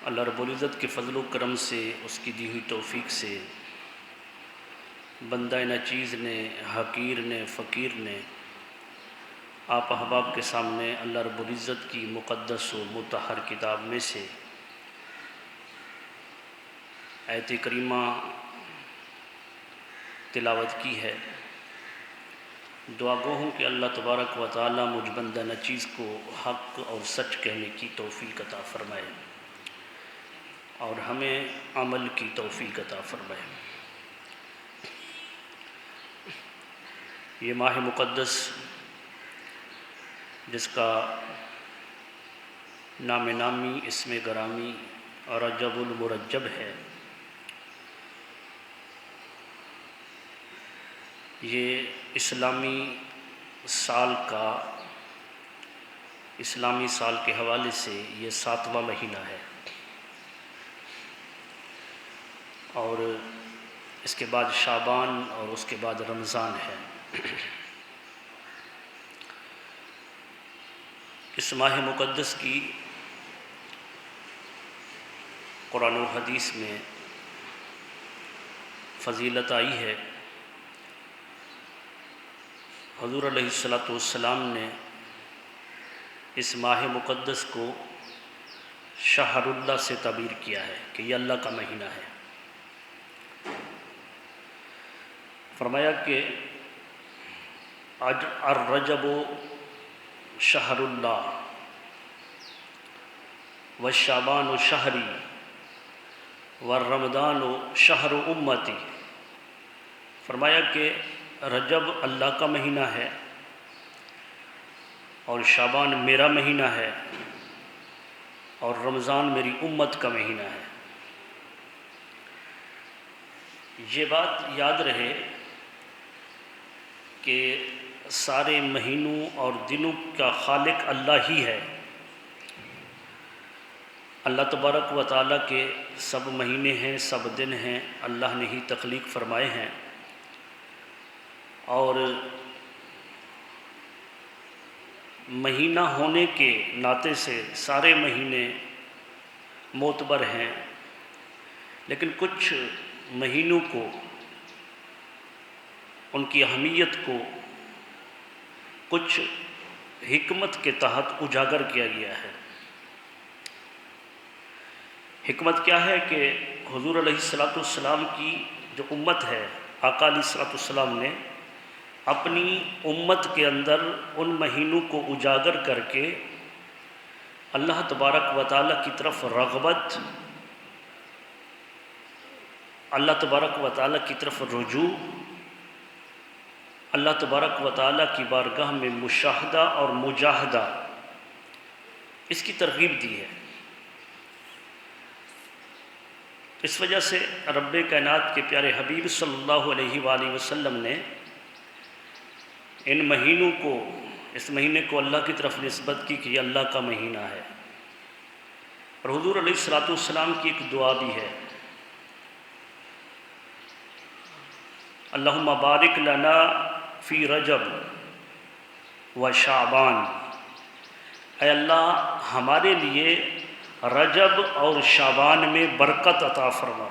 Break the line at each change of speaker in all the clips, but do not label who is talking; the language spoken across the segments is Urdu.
اللہ رب العزت کے فضل و کرم سے، اس کی دی ہوئی توفیق سے بندہ ناچیز نے، حقیر نے، فقیر نے آپ احباب کے سامنے اللہ رب العزت کی مقدس و مطہر کتاب میں سے آیت کریمہ تلاوت کی ہے۔ دعا گو ہوں کہ اللہ تبارک و تعالی مجھ بندہ ناچیز کو حق اور سچ کہنے کی توفیق عطا فرمائے اور ہمیں عمل کی توفیق عطا فرمائے۔ یہ ماہ مقدس جس کا نام نامی، اسم گرامی رجب المرجب ہے، یہ اسلامی سال کے حوالے سے یہ 7واں مہینہ ہے، اور اس کے بعد شعبان اور اس کے بعد رمضان ہے۔ اس ماہ مقدس کی قرآن و حدیث میں فضیلت آئی ہے۔ حضور علیہ السلام نے اس ماہ مقدس کو شہر اللہ سے تعبیر کیا ہے کہ یہ اللہ کا مہینہ ہے۔ فرمایا کہ الرجب شہر اللہ والشعبان شہری والرمضان شہر امتی۔ فرمایا کہ رجب اللہ کا مہینہ ہے اور شعبان میرا مہینہ ہے اور رمضان میری امت کا مہینہ ہے۔ یہ بات یاد رہے کہ سارے مہینوں اور دنوں کا خالق اللہ ہی ہے۔ اللہ تبارک و تعالیٰ کے سب مہینے ہیں، سب دن ہیں، اللہ نے ہی تخلیق فرمائے ہیں، اور مہینہ ہونے کے ناطے سے سارے مہینے معتبر ہیں، لیکن کچھ مہینوں کو، ان کی اہمیت کو کچھ حکمت کے تحت اجاگر کیا گیا ہے۔ حکمت کیا ہے کہ حضور علیہ السلام کی جو امت ہے، آقا علیہ السلام نے اپنی امت کے اندر ان مہینوں کو اجاگر کر کے اللہ تبارک و تعالیٰ کی طرف رغبت، اللہ تبارک و تعالیٰ کی طرف رجوع، اللہ تبارک و تعالیٰ کی بارگاہ میں مشاہدہ اور مجاہدہ، اس کی ترغیب دی ہے۔ اس وجہ سے رب کائنات کے پیارے حبیب صلی اللہ علیہ وآلہ وسلم نے ان مہینوں کو، اس مہینے کو اللہ کی طرف نسبت کی کہ یہ اللہ کا مہینہ ہے۔ اور حضور علیہ السلام کی ایک دعا بھی ہے، اللہم بارک لنا فی رجب و شعبان، اے اللہ ہمارے لیے رجب اور شعبان میں برکت عطا فرما،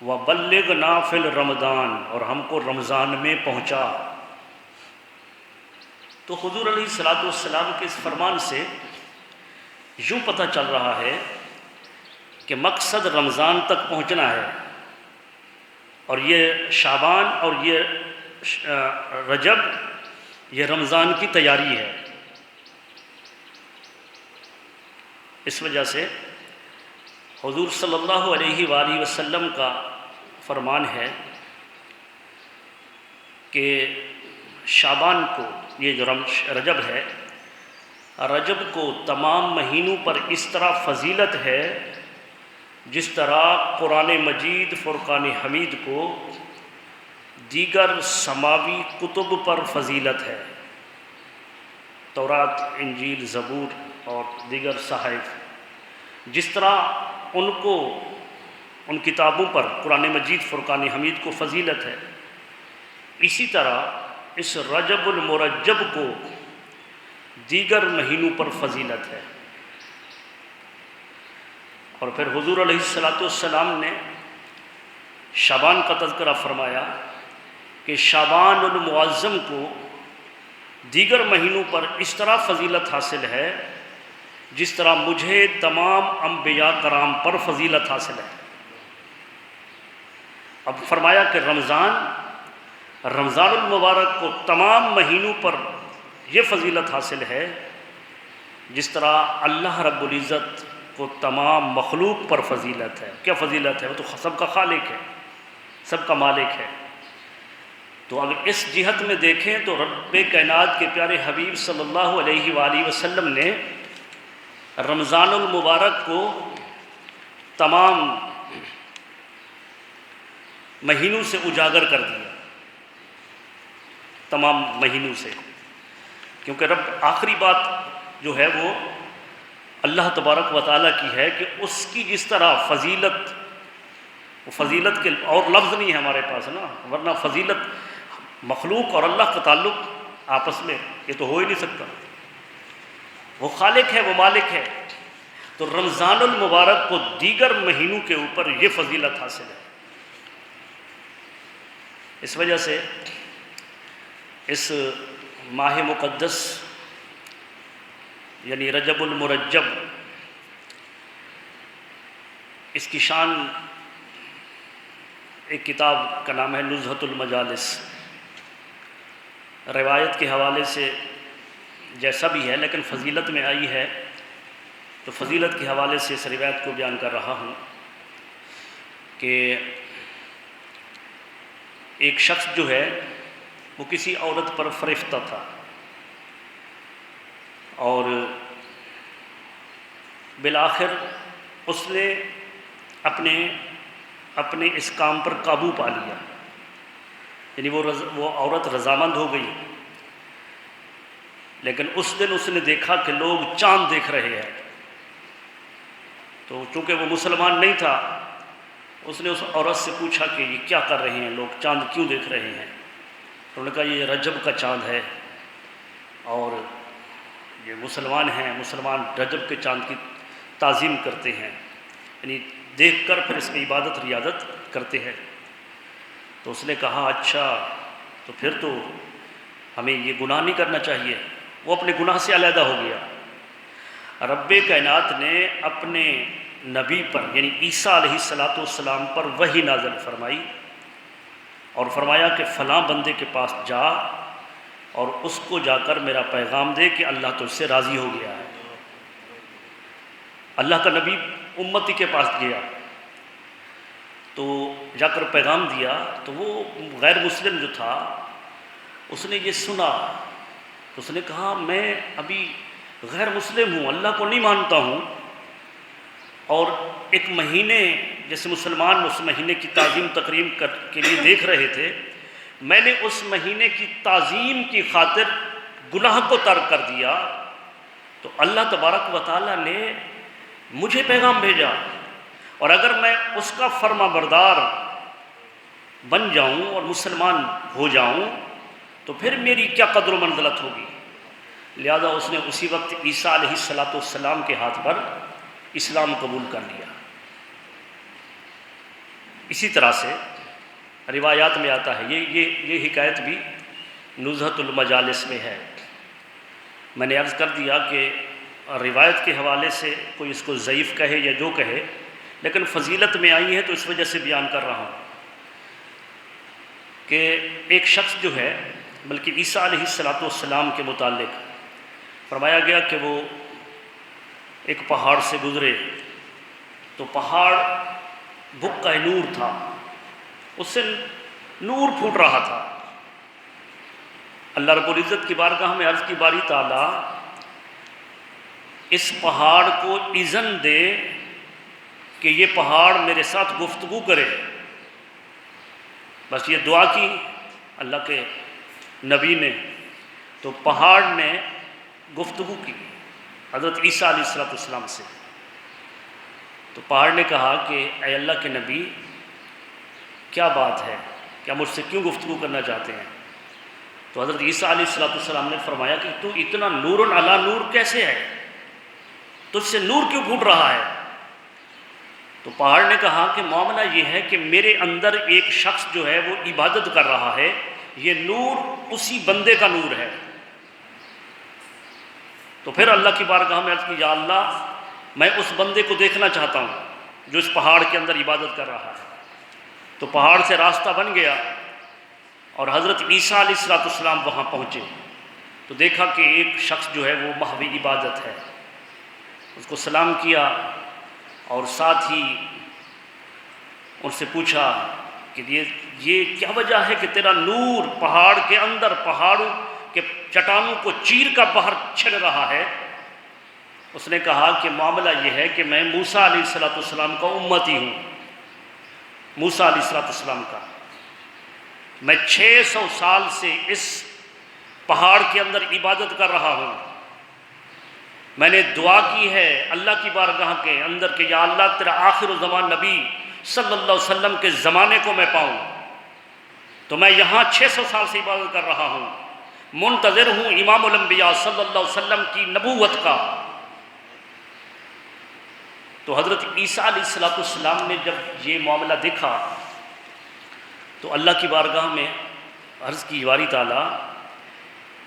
وبلغنا فی رمضان، اور ہم کو رمضان میں پہنچا۔ تو حضور علیہ السلام کے اس فرمان سے یوں پتہ چل رہا ہے کہ مقصد رمضان تک پہنچنا ہے، اور یہ شعبان اور یہ رجب یہ رمضان کی تیاری ہے۔ اس وجہ سے حضور صلی اللہ علیہ وآلہ وسلم کا فرمان ہے کہ شعبان کو، یہ جو رجب ہے، رجب کو تمام مہینوں پر اس طرح فضیلت ہے جس طرح قرآن مجید فرقان حمید کو دیگر سماوی کتب پر فضیلت ہے، تورات، انجیل، زبور اور دیگر صحائف، جس طرح ان کو، ان کتابوں پر قرآن مجید فرقان حمید کو فضیلت ہے، اسی طرح اس رجب المرجب کو دیگر مہینوں پر فضیلت ہے۔ اور پھر حضور علیہ السلام نے شعبان کا تذکرہ فرمایا کہ شعبان المعظم کو دیگر مہینوں پر اس طرح فضیلت حاصل ہے جس طرح مجھے تمام انبیاء کرام پر فضیلت حاصل ہے۔ اب فرمایا کہ رمضان المبارک کو تمام مہینوں پر یہ فضیلت حاصل ہے جس طرح اللہ رب العزت کو تمام مخلوق پر فضیلت ہے۔ کیا فضیلت ہے؟ وہ تو سب کا خالق ہے، سب کا مالک ہے۔ تو اگر اس جہت میں دیکھیں تو رب کائنات کے پیارے حبیب صلی اللہ علیہ وآلہ وسلم نے رمضان المبارک کو تمام مہینوں سے اجاگر کر دیا، تمام مہینوں سے، کیونکہ رب آخری بات جو ہے وہ اللہ تبارک و تعالیٰ کی ہے کہ اس کی جس طرح فضیلت، وہ فضیلت کے اور لفظ نہیں ہے ہمارے پاس نا، ورنہ فضیلت مخلوق اور اللہ کا تعلق آپس میں یہ تو ہو ہی نہیں سکتا۔ وہ خالق ہے، وہ مالک ہے، تو رمضان المبارک کو دیگر مہینوں کے اوپر یہ فضیلت حاصل ہے۔ اس وجہ سے اس ماہ مقدس یعنی رجب المرجب، اس کی شان، ایک کتاب کا نام ہے نزہۃ المجالس، روایت کے حوالے سے جیسا بھی ہے لیکن فضیلت میں آئی ہے تو فضیلت کے حوالے سے اس روایت کو بیان کر رہا ہوں کہ ایک شخص جو ہے وہ کسی عورت پر فریفتہ تھا اور بالآخر اس نے اپنے اس کام پر قابو پا لیا، یعنی وہ عورت رضامند ہو گئی، لیکن اس دن اس نے دیکھا کہ لوگ چاند دیکھ رہے ہیں، تو چونکہ وہ مسلمان نہیں تھا اس نے اس عورت سے پوچھا کہ یہ کیا کر رہے ہیں لوگ، چاند کیوں دیکھ رہے ہیں؟ تو انہوں نے کہا یہ رجب کا چاند ہے اور یہ مسلمان ہیں، مسلمان رجب کے چاند کی تعظیم کرتے ہیں، یعنی دیکھ کر پھر اس میں عبادت ریاضت کرتے ہیں۔ تو اس نے کہا اچھا، تو پھر تو ہمیں یہ گناہ نہیں کرنا چاہیے۔ وہ اپنے گناہ سے علیحدہ ہو گیا۔ رب کائنات نے اپنے نبی پر یعنی عیسیٰ علیہ السلام پر وحی نازل فرمائی اور فرمایا کہ فلاں بندے کے پاس جا اور اس کو جا کر میرا پیغام دے کہ اللہ تجھ سے راضی ہو گیا ہے۔ اللہ کا نبی امتی کے پاس گیا تو جا کر پیغام دیا، تو وہ غیر مسلم جو تھا اس نے یہ سنا تو اس نے کہا میں ابھی غیر مسلم ہوں، اللہ کو نہیں مانتا ہوں، اور ایک مہینے جیسے مسلمان اس مہینے کی تعظیم تقریم کے لیے دیکھ رہے تھے، میں نے اس مہینے کی تعظیم کی خاطر گناہ کو ترک کر دیا، تو اللہ تبارک و تعالیٰ نے مجھے پیغام بھیجا، اور اگر میں اس کا فرما بردار بن جاؤں اور مسلمان ہو جاؤں تو پھر میری کیا قدر و منزلت ہوگی۔ لہذا اس نے اسی وقت عیسیٰ علیہ السلام کے ہاتھ پر اسلام قبول کر لیا۔ اسی طرح سے روایات میں آتا ہے، یہ حکایت بھی نزہۃ المجالس میں ہے۔ میں نے عرض کر دیا کہ روایت کے حوالے سے کوئی اس کو ضعیف کہے یا جو کہے، لیکن فضیلت میں آئی ہے تو اس وجہ سے بیان کر رہا ہوں کہ ایک شخص جو ہے، بلکہ عیسیٰ علیہ السلام کے متعلق فرمایا گیا کہ وہ ایک پہاڑ سے گزرے تو پہاڑ بھکا نور تھا، اس سے نور پھوٹ رہا تھا۔ اللہ رب العزت کی بارگاہ میں عرض کی باری تعالیٰ اس پہاڑ کو اذن دے کہ یہ پہاڑ میرے ساتھ گفتگو کرے۔ بس یہ دعا کی اللہ کے نبی نے، تو پہاڑ نے گفتگو کی حضرت عیسیٰ علیہ السلام سے۔ تو پہاڑ نے کہا کہ اے اللہ کے نبی کیا بات ہے، کیا مجھ سے کیوں گفتگو کرنا چاہتے ہیں؟ تو حضرت عیسیٰ علیہ السلام نے فرمایا کہ تو اتنا نور علی نور کیسے ہے، تجھ سے نور کیوں پھوٹ رہا ہے؟ تو پہاڑ نے کہا کہ معاملہ یہ ہے کہ میرے اندر ایک شخص جو ہے وہ عبادت کر رہا ہے، یہ نور اسی بندے کا نور ہے۔ تو پھر اللہ کی بارگاہ میں عرض کی، یا اللہ میں اس بندے کو دیکھنا چاہتا ہوں جو اس پہاڑ کے اندر عبادت کر رہا ہے۔ تو پہاڑ سے راستہ بن گیا اور حضرت عیسیٰ علیہ السلام وہاں پہنچے تو دیکھا کہ ایک شخص جو ہے وہ محو عبادت ہے، اس کو سلام کیا اور ساتھ ہی ان سے پوچھا کہ یہ کیا وجہ ہے کہ تیرا نور پہاڑ کے اندر، پہاڑوں کے چٹانوں کو چیر کر باہر چھڑ رہا ہے؟ اس نے کہا کہ معاملہ یہ ہے کہ میں موسیٰ علیہ السلام کا امتی ہوں، موسیٰ علیہ السلام کا۔ میں 600 سال سے اس پہاڑ کے اندر عبادت کر رہا ہوں۔ میں نے دعا کی ہے اللہ کی بارگاہ کے اندر کہ یا اللہ تیرا آخر الزمان نبی صلی اللہ علیہ وسلم کے زمانے کو میں پاؤں، تو میں یہاں 600 سال سے عبادت کر رہا ہوں، منتظر ہوں امام الانبیاء صلی اللہ علیہ وسلم کی نبوت کا۔ تو حضرت عیسیٰ علیہ السلام نے جب یہ معاملہ دیکھا تو اللہ کی بارگاہ میں عرض کی، باری تعالیٰ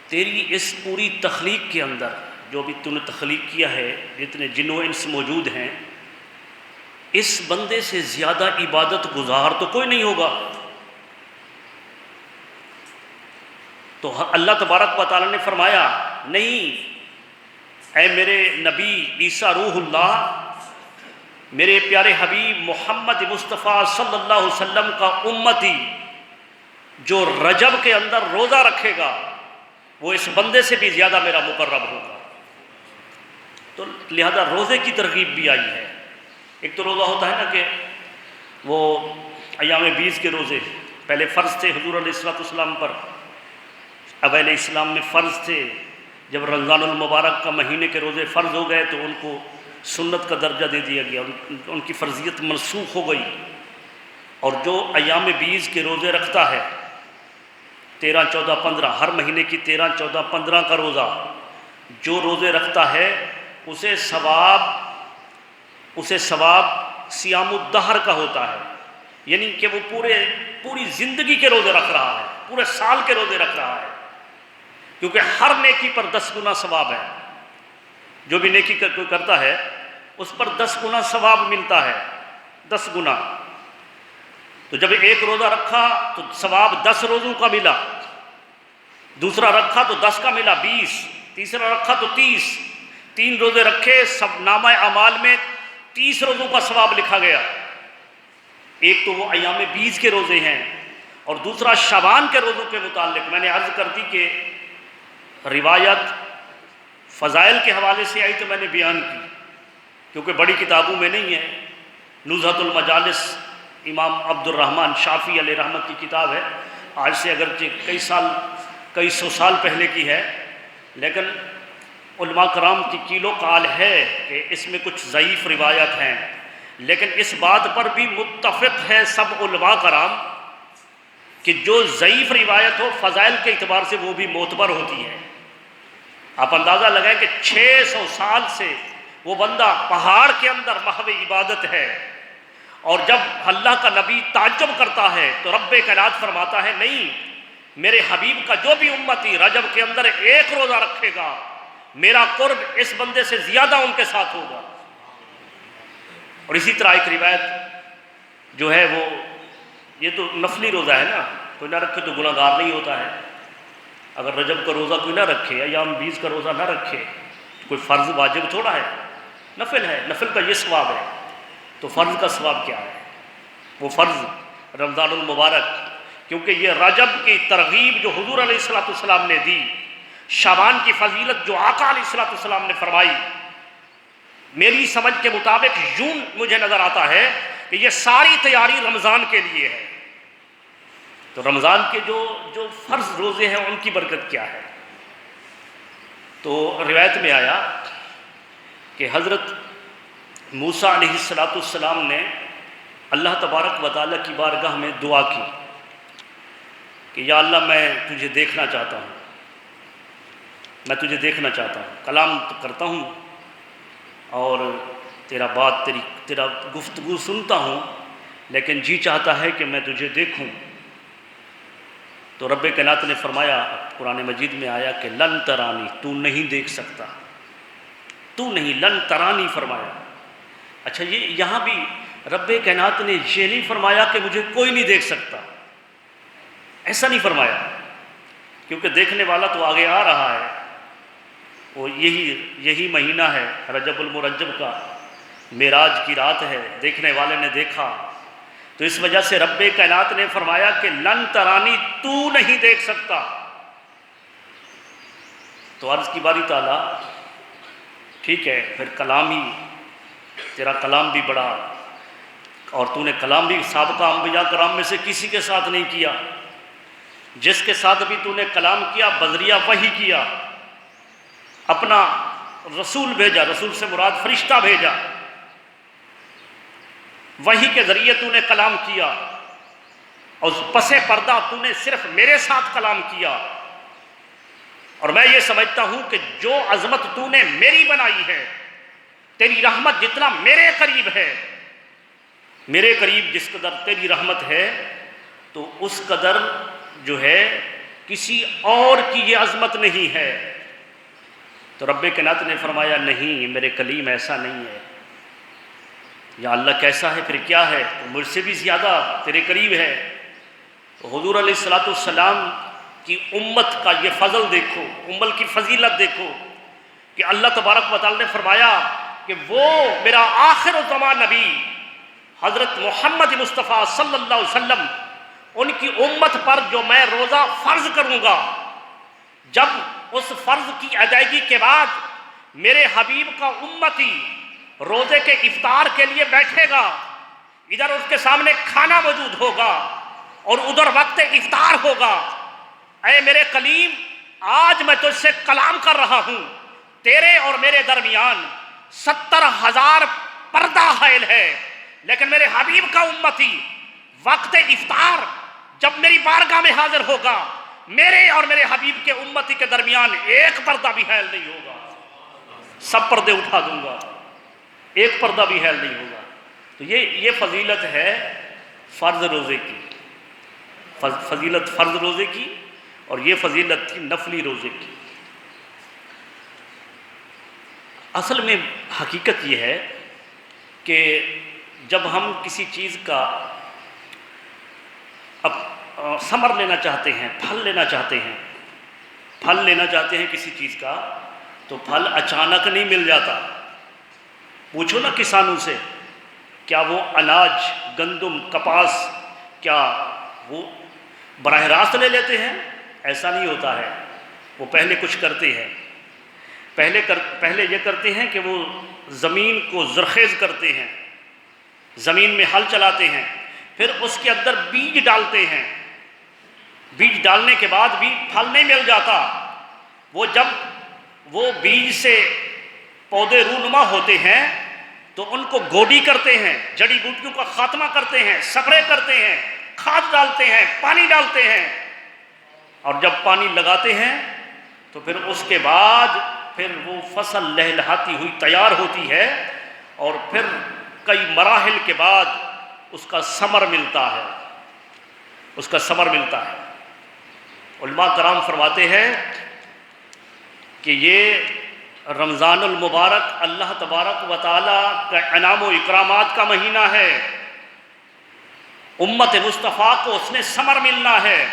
تیری اس پوری تخلیق کے اندر جو بھی تو نے تخلیق کیا ہے، جتنے جن و انس موجود ہیں، اس بندے سے زیادہ عبادت گزار تو کوئی نہیں ہوگا۔ تو اللہ تبارک و تعالیٰ نے فرمایا، نہیں اے میرے نبی عیسیٰ روح اللہ، میرے پیارے حبیب محمد مصطفیٰ صلی اللہ علیہ وسلم کا امتی جو رجب کے اندر روزہ رکھے گا وہ اس بندے سے بھی زیادہ میرا مقرب ہوگا۔ تو لہذا روزے کی ترغیب بھی آئی ہے۔ ایک تو روزہ ہوتا ہے نا کہ وہ ایام 20 کے روزے پہلے فرض تھے حضور علیہ السلام پر، اوائل اسلام میں فرض تھے، جب رمضان المبارک کا مہینے کے روزے فرض ہو گئے تو ان کو سنت کا درجہ دے دیا گیا، ان کی فرضیت منسوخ ہو گئی۔ اور جو ایام 20 کے روزے رکھتا ہے 13، 14، 15 ہر مہینے کی 13، 14، 15 کا روزہ جو روزے رکھتا ہے اسے ثواب سیام الدہر کا ہوتا ہے، یعنی کہ وہ پوری زندگی کے روزے رکھ رہا ہے، پورے سال کے روزے رکھ رہا ہے، کیونکہ ہر نیکی پر 10 گنا ثواب ہے۔ جو بھی نیکی کوئی کرتا ہے اس پر 10 گنا ثواب ملتا ہے، 10 گنا۔ تو جب ایک روزہ رکھا تو ثواب 10 روزوں کا ملا، دوسرا رکھا تو 10 کا ملا 20، تیسرا رکھا تو 30، 3 روزے رکھے، سب نامہ اعمال میں 30 روزوں کا ثواب لکھا گیا۔ ایک تو وہ ایام 20 کے روزے ہیں اور دوسرا شعبان کے روزوں کے متعلق میں نے عرض کر دی کہ روایت فضائل کے حوالے سے آئی تو میں نے بیان کی، کیونکہ بڑی کتابوں میں نہیں ہے۔ نزہۃ المجالس امام عبد الرحمن شافعی علیہ رحمت کی کتاب ہے، آج سے اگرچہ کئی سو سال پہلے کی ہے، لیکن علماء کرام کی قیل و قال ہے کہ اس میں کچھ ضعیف روایت ہیں، لیکن اس بات پر بھی متفق ہے سب علماء کرام کہ جو ضعیف روایت ہو فضائل کے اعتبار سے وہ بھی معتبر ہوتی ہے۔ آپ اندازہ لگائیں کہ 600 سال سے وہ بندہ پہاڑ کے اندر محو عبادت ہے، اور جب اللہ کا نبی تعجب کرتا ہے تو رب کائنات فرماتا ہے، نہیں میرے حبیب کا جو بھی امتی رجب کے اندر ایک روزہ رکھے گا میرا قرب اس بندے سے زیادہ ان کے ساتھ ہوگا۔ اور اسی طرح ایک روایت جو ہے وہ یہ تو نفلی روزہ ہے نا، کوئی نہ رکھے تو گناہ گار نہیں ہوتا ہے۔ اگر رجب کا روزہ کوئی نہ رکھے، ایام 20 کا روزہ نہ رکھے، تو کوئی فرض واجب تھوڑا ہے، نفل ہے، نفل کا یہ ثواب ہے۔ تو فرض کا ثواب کیا ہے؟ وہ فرض رمضان المبارک، کیونکہ یہ رجب کی ترغیب جو حضور علیہ السلام نے دی، شعبان کی فضیلت جو آقا علیہ السلام نے فرمائی، میری سمجھ کے مطابق یوں مجھے نظر آتا ہے کہ یہ ساری تیاری رمضان کے لیے ہے۔ تو رمضان کے جو فرض روزے ہیں ان کی برکت کیا ہے؟ تو روایت میں آیا کہ حضرت موسیٰ علیہ السلام نے اللہ تبارک و تعالیٰ کی بارگاہ میں دعا کی کہ یا اللہ میں تجھے دیکھنا چاہتا ہوں، میں تجھے دیکھنا چاہتا ہوں، کلام کرتا ہوں اور تیرا گفتگو سنتا ہوں، لیکن جی چاہتا ہے کہ میں تجھے دیکھوں۔ تو رب کائنات نے فرمایا، قرآن مجید میں آیا کہ لن ترانی، تو نہیں دیکھ سکتا، تو نہیں، لن ترانی فرمایا۔ اچھا، یہ یہاں بھی رب کائنات نے یہ نہیں فرمایا کہ مجھے کوئی نہیں دیکھ سکتا، ایسا نہیں فرمایا، کیونکہ دیکھنے والا تو آگے آ رہا ہے، وہ یہی مہینہ ہے رجب المرجب کا، معراج کی رات ہے، دیکھنے والے نے دیکھا۔ تو اس وجہ سے رب کائنات نے فرمایا کہ لن ترانی، تو نہیں دیکھ سکتا۔ تو عرض کی باری تعالیٰ، ٹھیک ہے، پھر کلام ہی، تیرا کلام بھی بڑا، اور تو نے کلام بھی سابقہ انبیاء کرام میں سے کسی کے ساتھ نہیں کیا، جس کے ساتھ بھی تو نے کلام کیا بذریعہ وحی کیا، اپنا رسول بھیجا، رسول سے مراد فرشتہ بھیجا، وحی کے ذریعے تو نے کلام کیا، اور پس پردہ تو نے صرف میرے ساتھ کلام کیا۔ اور میں یہ سمجھتا ہوں کہ جو عظمت تو نے میری بنائی ہے، تیری رحمت جتنا میرے قریب ہے، میرے قریب جس قدر تیری رحمت ہے، تو اس قدر جو ہے کسی اور کی یہ عظمت نہیں ہے۔ تو رب کائنات نے فرمایا نہیں، میرے کلیم ایسا نہیں ہے۔ یا اللہ کیسا ہے، پھر کیا ہے؟ تو مجھ سے بھی زیادہ تیرے قریب ہے۔ تو حضور علیہ الصلوۃ والسلام کی امت کا یہ فضل دیکھو، امت کی فضیلت دیکھو کہ اللہ تبارک و تعالی نے فرمایا کہ وہ میرا آخر الزمان نبی حضرت محمد مصطفیٰ صلی اللہ علیہ وسلم، ان کی امت پر جو میں روزہ فرض کروں گا، جب اس فرض کی ادائیگی کے بعد میرے حبیب کا امتی روزے کے افطار کے لیے بیٹھے گا، ادھر اس کے سامنے کھانا موجود ہوگا اور ادھر وقت افطار ہوگا، اے میرے کلیم، آج میں تجھ سے کلام کر رہا ہوں، تیرے اور میرے درمیان 70,000 پردہ حائل ہے، لیکن میرے حبیب کا امتی وقت افطار جب میری بارگاہ میں حاضر ہوگا، میرے اور میرے حبیب کے امتی کے درمیان ایک پردہ بھی حائل نہیں ہوگا، سب پردے اٹھا دوں گا، ایک پردہ بھی حائل نہیں ہوگا۔ تو یہ فضیلت ہے فرض روزے کی، فضیلت فرض روزے کی، اور یہ فضیلت تھی نفلی روزے کی۔ اصل میں حقیقت یہ ہے کہ جب ہم کسی چیز کا ثمر لینا چاہتے ہیں، پھل لینا چاہتے ہیں کسی چیز کا، تو پھل اچانک نہیں مل جاتا۔ پوچھو نا کسانوں سے، کیا وہ اناج، گندم، کپاس، کیا وہ براہ راست لے لیتے ہیں؟ ایسا نہیں ہوتا ہے، وہ پہلے کچھ کرتے ہیں، پہلے یہ کرتے ہیں کہ وہ زمین کو زرخیز کرتے ہیں، زمین میں ہل چلاتے ہیں، پھر اس کے اندر بیج ڈالتے ہیں، بیج ڈالنے کے بعد بھی پھل نہیں مل جاتا، وہ جب وہ بیج سے پودے رونما ہوتے ہیں تو ان کو گوڈی کرتے ہیں، جڑی بوٹیوں کا خاتمہ کرتے ہیں، سپرے کرتے ہیں، کھاد ڈالتے ہیں، پانی ڈالتے ہیں، اور جب پانی لگاتے ہیں تو پھر اس کے بعد پھر وہ فصل لہلہاتی ہوئی تیار ہوتی ہے، اور پھر کئی مراحل کے بعد اس کا ثمر ملتا ہے۔ علماء کرام فرماتے ہیں کہ یہ رمضان المبارک اللہ تبارک و تعالی کا انعام و اکرامات کا مہینہ ہے، امت مصطفیٰ کو اس نے ثمر ملنا ہے۔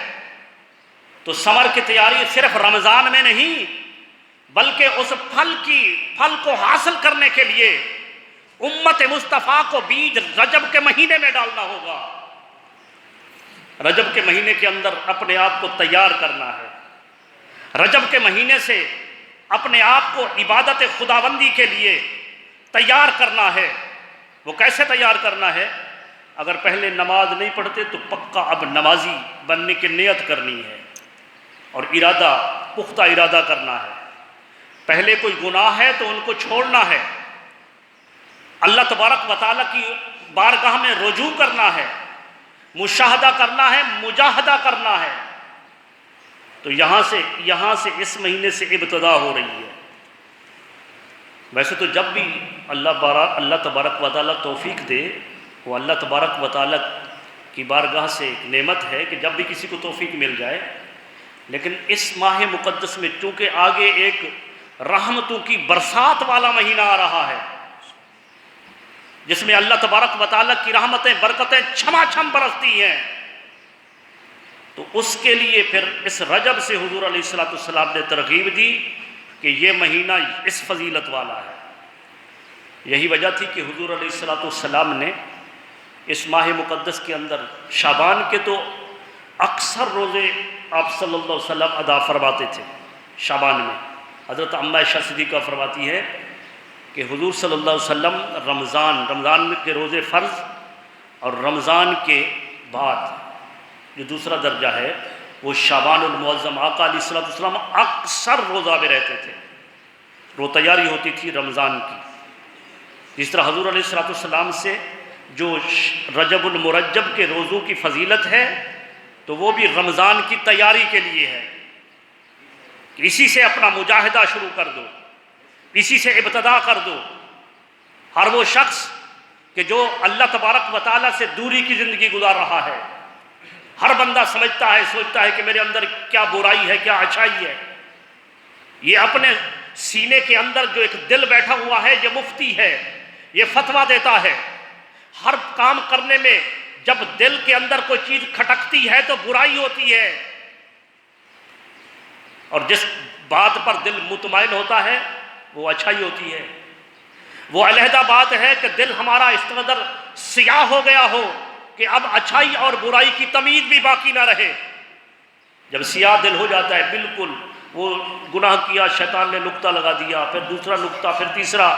تو ثمر کی تیاری صرف رمضان میں نہیں، بلکہ اس پھل کو حاصل کرنے کے لیے امت مصطفیٰ کو بیج رجب کے مہینے میں ڈالنا ہوگا، رجب کے مہینے کے اندر اپنے آپ کو تیار کرنا ہے، رجب کے مہینے سے اپنے آپ کو عبادت خداوندی کے لیے تیار کرنا ہے۔ وہ کیسے تیار کرنا ہے؟ اگر پہلے نماز نہیں پڑھتے تو پکا اب نمازی بننے کی نیت کرنی ہے، اور پختہ ارادہ کرنا ہے۔ پہلے کوئی گناہ ہے تو ان کو چھوڑنا ہے، اللہ تبارک و تعالیٰ کی بارگاہ میں رجوع کرنا ہے، مشاہدہ کرنا ہے، مجاہدہ کرنا ہے۔ تو یہاں سے اس مہینے سے ابتدا ہو رہی ہے۔ ویسے تو جب بھی اللہ تبارک و تعالیٰ توفیق دے. وہ اللہ تبارک و تعالیٰ کی بارگاہ سے ایک نعمت ہے کہ جب بھی کسی کو توفیق مل جائے. لیکن اس ماہ مقدس میں چونکہ آگے ایک رحمتوں کی برسات والا مہینہ آ رہا ہے جس میں اللہ تبارک و تعالیٰ کی رحمتیں برکتیں چھما چھم برستی ہیں، تو اس کے لیے پھر اس رجب سے حضور علیہ السلام نے ترغیب دی کہ یہ مہینہ اس فضیلت والا ہے. یہی وجہ تھی کہ حضور علیہ السلام نے اس ماہ مقدس کے اندر شعبان کے تو اکثر روزے آپ صلی اللہ علیہ وسلم ادا فرماتے تھے. شعبان میں حضرت عمہ عائشہ صدیقہ فرماتی ہے کہ حضور صلی اللہ علیہ وسلم رمضان کے روزے فرض اور رمضان کے بعد جو دوسرا درجہ ہے وہ شعبان المعظم آقا علیہ السلام اکثر روزہ میں رہتے تھے. وہ تیاری ہوتی تھی رمضان کی. جس طرح حضور علیہ السلام سے جو رجب المرجب کے روزوں کی فضیلت ہے تو وہ بھی رمضان کی تیاری کے لیے ہے. اسی سے اپنا مجاہدہ شروع کر دو، اسی سے ابتدا کر دو. ہر وہ شخص کہ جو اللہ تبارک و تعالیٰ سے دوری کی زندگی گزار رہا ہے، ہر بندہ سمجھتا ہے سوچتا ہے کہ میرے اندر کیا برائی ہے، کیا اچھائی ہے. یہ اپنے سینے کے اندر جو ایک دل بیٹھا ہوا ہے یہ مفتی ہے، یہ فتویٰ دیتا ہے. ہر کام کرنے میں جب دل کے اندر کوئی چیز کھٹکتی ہے تو برائی ہوتی ہے، اور جس بات پر دل مطمئن ہوتا ہے وہ اچھائی ہوتی ہے. وہ علیحدہ بات ہے کہ دل ہمارا اس قدر سیاہ ہو گیا ہو کہ اب اچھائی اور برائی کی تمیز بھی باقی نہ رہے. جب سیاہ دل ہو جاتا ہے بالکل، وہ گناہ کیا، شیطان نے نقطہ لگا دیا، پھر دوسرا نقطہ، پھر تیسرا،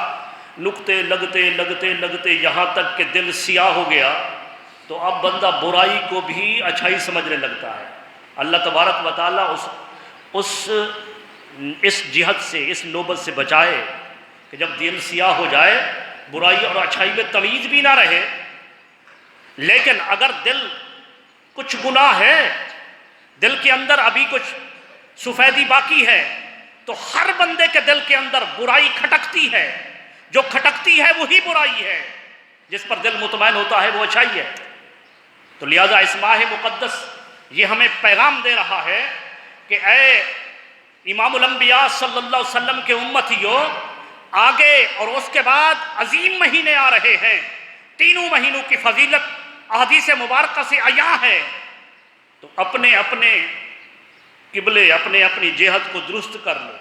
نقطے لگتے لگتے لگتے یہاں تک کہ دل سیاہ ہو گیا، تو اب بندہ برائی کو بھی اچھائی سمجھنے لگتا ہے. اللہ تبارک و تعالیٰ اس جہت سے، اس نوبت سے بچائے کہ جب دل سیاہ ہو جائے برائی اور اچھائی میں تمیز بھی نہ رہے. لیکن اگر دل کچھ گناہ ہے، دل کے اندر ابھی کچھ سفیدی باقی ہے، تو ہر بندے کے دل کے اندر برائی کھٹکتی ہے. جو کھٹکتی ہے وہی برائی ہے، جس پر دل مطمئن ہوتا ہے وہ اچھائی ہے. تو لہذا اس ماہ مقدس یہ ہمیں پیغام دے رہا ہے کہ اے امام الانبیاء صلی اللہ علیہ وسلم کے امتیوں، آگے اور اس کے بعد عظیم مہینے آ رہے ہیں. تینوں مہینوں کی فضیلت احادیث مبارکہ سے عیاں ہے. تو اپنے اپنے قبلے، اپنے اپنی جہت کو درست کر لو،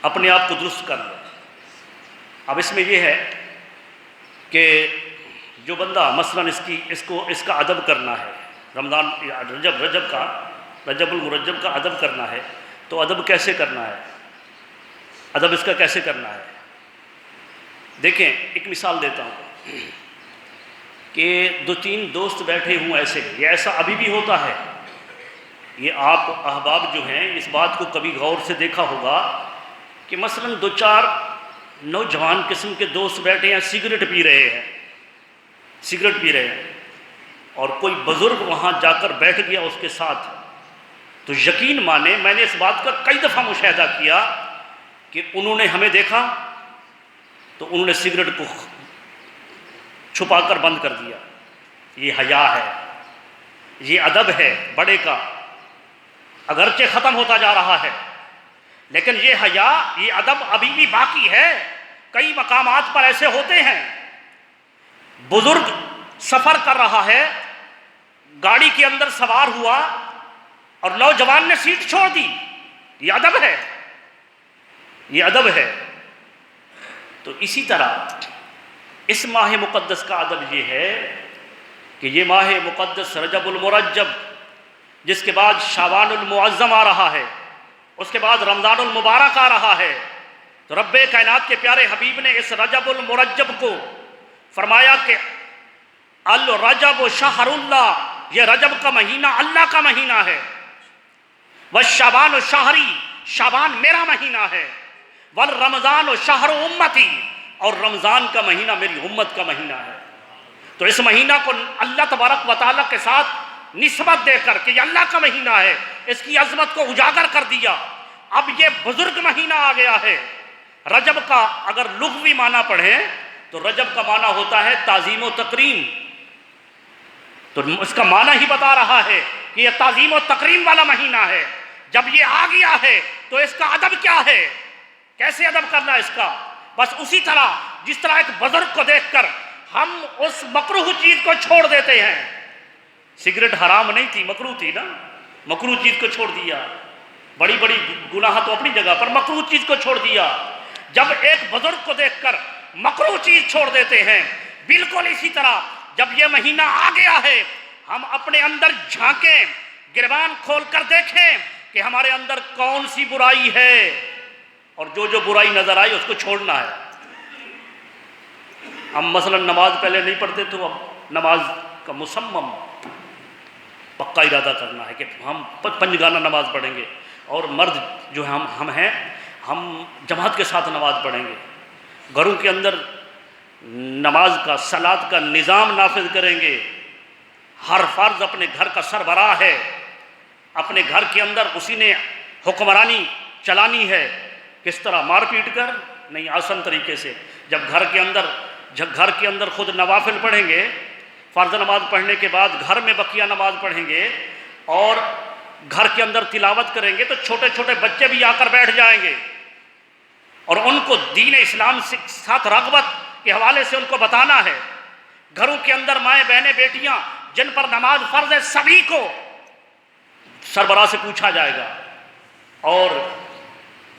اپنے آپ کو درست کر لو. اب اس میں یہ ہے کہ جو بندہ مثلا اس کا ادب کرنا ہے، رجب المرجب کا ادب کرنا ہے، تو ادب کیسے کرنا ہے؟ ادب اس کا کیسے کرنا ہے؟ دیکھیں، ایک مثال دیتا ہوں کہ 2-3 دوست بیٹھے ہوں ایسے، یہ ایسا ابھی بھی ہوتا ہے. یہ آپ احباب جو ہیں اس بات کو کبھی غور سے دیکھا ہوگا کہ مثلا 2-4 نوجوان قسم کے دوست بیٹھے ہیں، سگریٹ پی رہے ہیں، اور کوئی بزرگ وہاں جا کر بیٹھ گیا اس کے ساتھ، تو یقین مانے میں نے اس بات کا کئی دفعہ مشاہدہ کیا کہ انہوں نے ہمیں دیکھا تو انہوں نے سگریٹ کو چھپا کر بند کر دیا. یہ حیا ہے، یہ ادب ہے بڑے کا، اگرچہ ختم ہوتا جا رہا ہے لیکن یہ حیا، یہ ادب ابھی بھی باقی ہے. کئی مقامات پر ایسے ہوتے ہیں، بزرگ سفر کر رہا ہے، گاڑی کے اندر سوار ہوا اور نوجوان نے سیٹ چھوڑ دی. یہ ادب ہے، یہ ادب ہے. تو اسی طرح اس ماہ مقدس کا ادب یہ ہے کہ یہ ماہ مقدس رجب المرجب، جس کے بعد شعبان المعظم آ رہا ہے، اس کے بعد رمضان المبارک آ رہا ہے، تو رب کائنات کے پیارے حبیب نے اس رجب المرجب کو فرمایا کہ الرجب شہر اللہ، یہ رجب کا مہینہ اللہ کا مہینہ ہے. والشعبان شہری، شعبان میرا مہینہ ہے. والرمضان شہر امتی، اور رمضان کا مہینہ میری امت کا مہینہ ہے. تو اس مہینہ کو اللہ تبارک و تعالیٰ کے ساتھ نسبت دے کر کہ یہ اللہ کا مہینہ ہے، اس کی عظمت کو اجاگر کر دیا. اب یہ بزرگ مہینہ آ گیا ہے، رجب کا اگر لغوی معنی پڑھیں تو رجب کا معنی ہوتا ہے تعظیم و تکریم، تو اس کا معنی ہی بتا رہا ہے کہ یہ تعظیم و تکریم والا مہینہ ہے۔ جب یہ آ گیا ہے تو اس کا ادب کیا ہے، کیسے ادب کرنا اس کا؟ بس اسی طرح جس طرح ایک بزرگ کو دیکھ کر ہم اس مکروہ چیز کو چھوڑ دیتے ہیں۔ سگریٹ حرام نہیں تھی، مکروہ تھی نا، مکروہ چیز کو چھوڑ دیا۔ بڑی بڑی گناہ تو اپنی جگہ پر، مکروہ چیز کو چھوڑ دیا۔ جب ایک بزرگ کو دیکھ کر مکروہ چیز چھوڑ دیتے ہیں، بالکل اسی طرح جب یہ مہینہ آ گیا ہے ہم اپنے اندر جھانکیں، گریبان کھول کر دیکھیں کہ ہمارے اندر کون سی برائی ہے، اور جو برائی نظر آئی اس کو چھوڑنا ہے۔ ہم مثلا نماز پہلے نہیں پڑھتے تو اب نماز کا مصمم پکا ارادہ کرنا ہے کہ ہم پنجگانہ نماز پڑھیں گے، اور مرد جو ہم ہیں ہم جماعت کے ساتھ نماز پڑھیں گے، گھروں کے اندر نماز کا صلاۃ کا نظام نافذ کریں گے۔ ہر فرد اپنے گھر کا سربراہ ہے، اپنے گھر کے اندر اسی نے حکمرانی چلانی ہے۔ کس طرح؟ مار پیٹ کر نہیں، آسان طریقے سے۔ جب گھر کے اندر خود نوافل پڑھیں گے، فرض نماز پڑھنے کے بعد گھر میں بقیہ نماز پڑھیں گے اور گھر کے اندر تلاوت کریں گے، تو چھوٹے چھوٹے بچے بھی آ کر بیٹھ جائیں گے، اور ان کو دین اسلام سے ساتھ رغبت کے حوالے سے ان کو بتانا ہے۔ گھروں کے اندر مائیں بہنیں بیٹیاں جن پر نماز فرض ہے، سبھی کو سربراہ سے پوچھا جائے گا، اور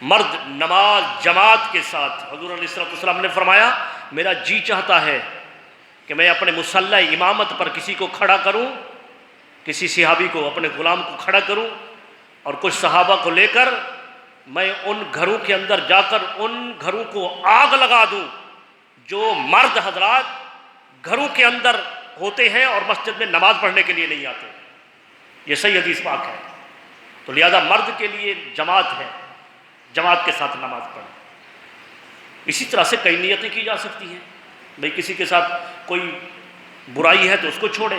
مرد نماز جماعت کے ساتھ۔ حضور علیہ السلام نے فرمایا میرا جی چاہتا ہے کہ میں اپنے مصلی امامت پر کسی کو کھڑا کروں، کسی صحابی کو، اپنے غلام کو کھڑا کروں، اور کچھ صحابہ کو لے کر میں ان گھروں کے اندر جا کر ان گھروں کو آگ لگا دوں جو مرد حضرات گھروں کے اندر ہوتے ہیں اور مسجد میں نماز پڑھنے کے لیے نہیں آتے۔ یہ صحیح حدیث پاک ہے۔ تو لہذا مرد کے لیے جماعت ہے، جماعت کے ساتھ نماز پڑھیں۔ اسی طرح سے کئی نیتیں کی جا سکتی ہیں، بھئی کسی کے ساتھ کوئی برائی ہے تو اس کو چھوڑے،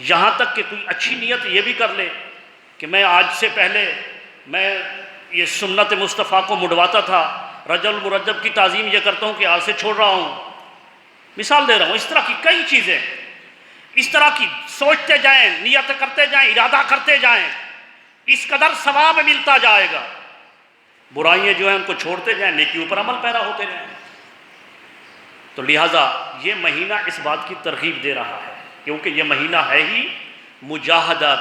یہاں تک کہ کوئی اچھی نیت یہ بھی کر لے کہ میں آج سے پہلے میں یہ سنت مصطفیٰ کو مڈواتا تھا، رجب المرجب کی تعظیم یہ کرتا ہوں کہ آج سے چھوڑ رہا ہوں۔ مثال دے رہا ہوں، اس طرح کی کئی چیزیں، اس طرح کی سوچتے جائیں، نیت کرتے جائیں، ارادہ کرتے جائیں، اس قدر ثواب ملتا جائے گا۔ برائیاں جو ہیں ان کو چھوڑتے جائیں، نیکیوں پر عمل پیرا ہوتے جائیں۔ تو لہٰذا یہ مہینہ اس بات کی ترغیب دے رہا ہے، کیونکہ یہ مہینہ ہے ہی مجاہدہ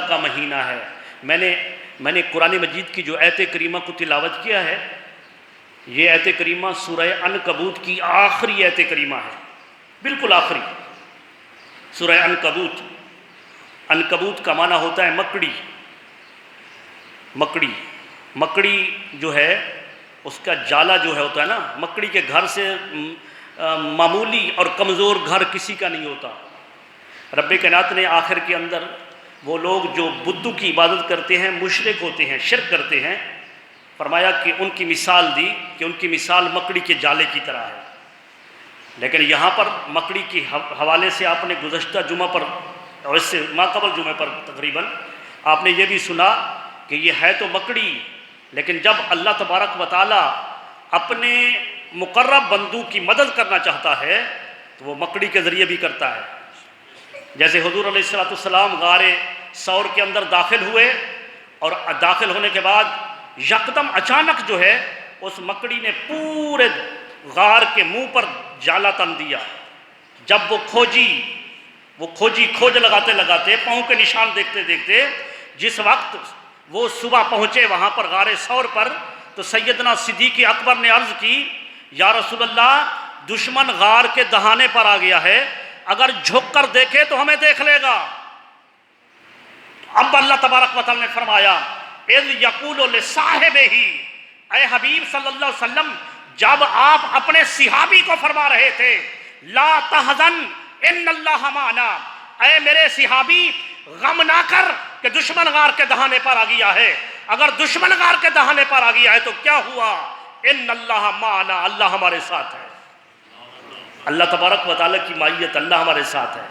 کا مہینہ ہے۔ میں نے قرآن مجید کی جو آیت کریمہ کو تلاوت کیا ہے، یہ آیت کریمہ سورہ عنکبوت کی آخری آیت کریمہ ہے، بالکل آخری۔ سورہ عنکبوت، عنکبوت کا معنی ہوتا ہے مکڑی۔ مکڑی جو ہے اس کا جالا جو ہے ہوتا ہے نا، مکڑی کے گھر سے معمولی اور کمزور گھر کسی کا نہیں ہوتا۔ رب کائنات نے آخر کے اندر وہ لوگ جو بدھو کی عبادت کرتے ہیں، مشرک ہوتے ہیں، شرک کرتے ہیں، فرمایا کہ ان کی مثال دی کہ ان کی مثال مکڑی کے جالے کی طرح ہے۔ لیکن یہاں پر مکڑی کے حوالے سے آپ نے گزشتہ جمعہ پر اور اس سے ماقبل جمعہ پر تقریباً آپ نے یہ بھی سنا کہ یہ ہے تو مکڑی، لیکن جب اللہ تبارک و تعالی اپنے مقرب بندوں کی مدد کرنا چاہتا ہے تو وہ مکڑی کے ذریعے بھی کرتا ہے۔ جیسے حضور علیہ السلام غار ثور کے اندر داخل ہوئے، اور داخل ہونے کے بعد یکدم اچانک جو ہے اس مکڑی نے پورے غار کے منہ پر جالا تن دیا۔ جب وہ کھوج لگاتے لگاتے، پاؤں کے نشان دیکھتے دیکھتے جس وقت وہ صبح پہنچے وہاں پر غار ثور پر، تو سیدنا صدیق اکبر نے عرض کی یا رسول اللہ، دشمن غار کے دہانے پر آ گیا ہے، اگر جھک کر دیکھے تو ہمیں دیکھ لے گا۔ اب اللہ تبارک و تعالی نے فرمایا اذ یقول لصاحبہ، اے حبیب صلی اللہ علیہ وسلم جب آپ اپنے صحابی کو فرما رہے تھے لا تحزن ان اللہ معنا، اے میرے صحابی غم نہ کر کہ دشمن غار کے دہانے پر آ گیا ہے۔ اگر دشمن غار کے دہانے پر آ گیا ہے تو کیا ہوا؟ ان اللہ معنا، اللہ ہمارے ساتھ ہے۔ اللہ تبارک و تعالیٰ کی معیت، اللہ ہمارے ساتھ ہے۔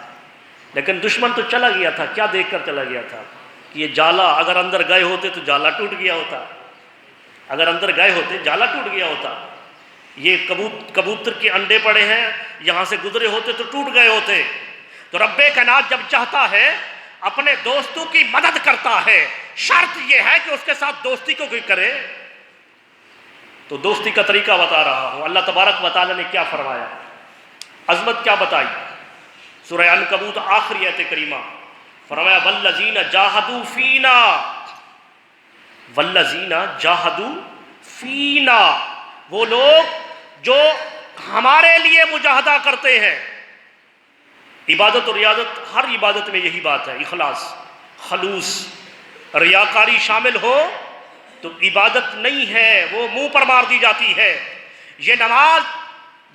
لیکن دشمن تو چلا گیا تھا، کیا دیکھ کر چلا گیا تھا کہ یہ جالا اگر اندر گئے ہوتے تو جالا ٹوٹ گیا ہوتا۔ اگر اندر گئے ہوتے جالا ٹوٹ گیا ہوتا. یہ کبوتر کے انڈے پڑے ہیں، یہاں سے گزرے ہوتے تو ٹوٹ گئے ہوتے. تو رب کائنات جب چاہتا ہے اپنے دوستوں کی مدد کرتا ہے، شرط یہ ہے کہ اس کے ساتھ دوستی کو کوئی کرے. تو دوستی کا طریقہ بتا رہا ہوں. اللہ تبارک و تعالی نے کیا فرمایا، عظمت کیا بتائی. سورہ عنکبوت آخری آیت کریمہ فرمایا والذین جاہدوا فینا، والذین جاہدوا فینا، وہ لوگ جو ہمارے لیے مجاہدہ کرتے ہیں. عبادت اور ریاضت، ہر عبادت میں یہی بات ہے، اخلاص، خلوص. ریاکاری شامل ہو تو عبادت نہیں ہے، وہ منہ پر مار دی جاتی ہے. یہ نماز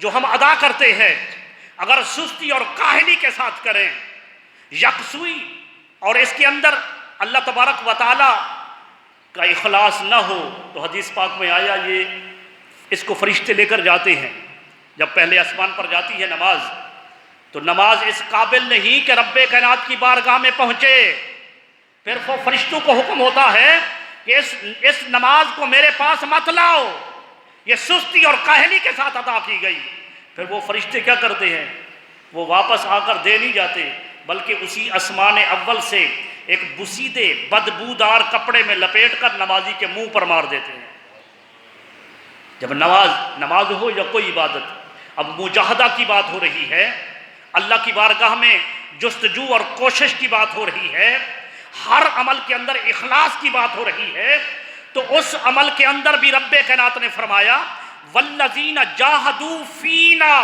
جو ہم ادا کرتے ہیں اگر سستی اور کاہلی کے ساتھ کریں، یکسوئی اور اس کے اندر اللہ تبارک و تعالی کا اخلاص نہ ہو، تو حدیث پاک میں آیا یہ اس کو فرشتے لے کر جاتے ہیں. جب پہلے آسمان پر جاتی ہے نماز، تو نماز اس قابل نہیں کہ رب کائنات کی بارگاہ میں پہنچے. پھر وہ فرشتوں کو حکم ہوتا ہے کہ اس نماز کو میرے پاس مت لاؤ، یہ سستی اور کاہلی کے ساتھ ادا کی گئی. پھر وہ فرشتے کیا کرتے ہیں، وہ واپس آ کر دے نہیں جاتے، بلکہ اسی آسمان اول سے ایک بسیدے بدبودار کپڑے میں لپیٹ کر نمازی کے منہ پر مار دیتے ہیں. جب نماز ہو یا کوئی عبادت، اب مجاہدہ کی بات ہو رہی ہے، اللہ کی بارگاہ میں جستجو اور کوشش کی بات ہو رہی ہے، ہر عمل کے اندر اخلاص کی بات ہو رہی ہے. تو اس عمل کے اندر بھی رب کائنات نے فرمایا والذین جاہدوا فینا،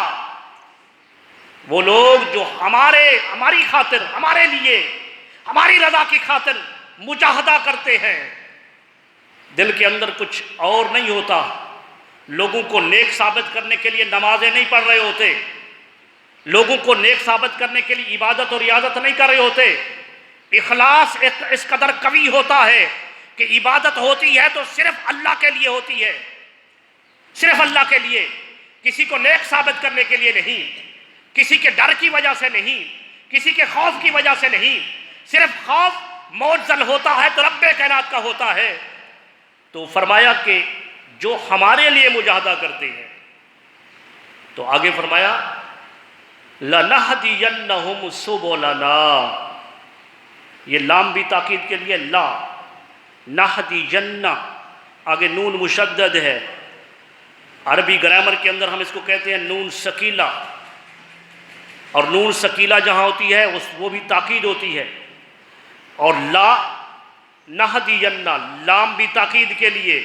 وہ لوگ جو ہماری خاطر، ہمارے لیے، ہماری رضا کی خاطر مجاہدہ کرتے ہیں. دل کے اندر کچھ اور نہیں ہوتا، لوگوں کو نیک ثابت کرنے کے لیے نمازیں نہیں پڑھ رہے ہوتے، لوگوں کو نیک ثابت کرنے کے لیے عبادت اور ریاضت نہیں کر رہے ہوتے. اخلاص اس قدر قوی ہوتا ہے کہ عبادت ہوتی ہے تو صرف اللہ کے لیے ہوتی ہے، صرف اللہ کے لیے، کسی کو نیک ثابت کرنے کے لیے نہیں، کسی کے ڈر کی وجہ سے نہیں، کسی کے خوف کی وجہ سے نہیں. صرف خوف معزل ہوتا ہے تو رب کائنات کا ہوتا ہے. تو فرمایا کہ جو ہمارے لیے مجاہدہ کرتے ہیں، تو آگے فرمایا لَنَهْدِيَنَّهُمْ سُبُلَنَا، یہ لام بھی تاکید کے لیے، لا نہدینہ، آگے نون مشدد ہے. عربی گرامر کے اندر ہم اس کو کہتے ہیں نون ثقیلہ، اور نون ثقیلہ جہاں ہوتی ہے وہ بھی تاکید ہوتی ہے. اور لا نہدینہ، لام بھی تاکید کے لیے.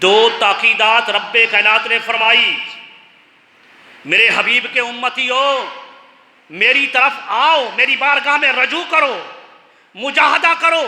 دو تاکیدات رب کائنات نے فرمائی. میرے حبیب کے امتیو، میری طرف آؤ، میری بارگاہ میں رجوع کرو، مجاہدہ کرو.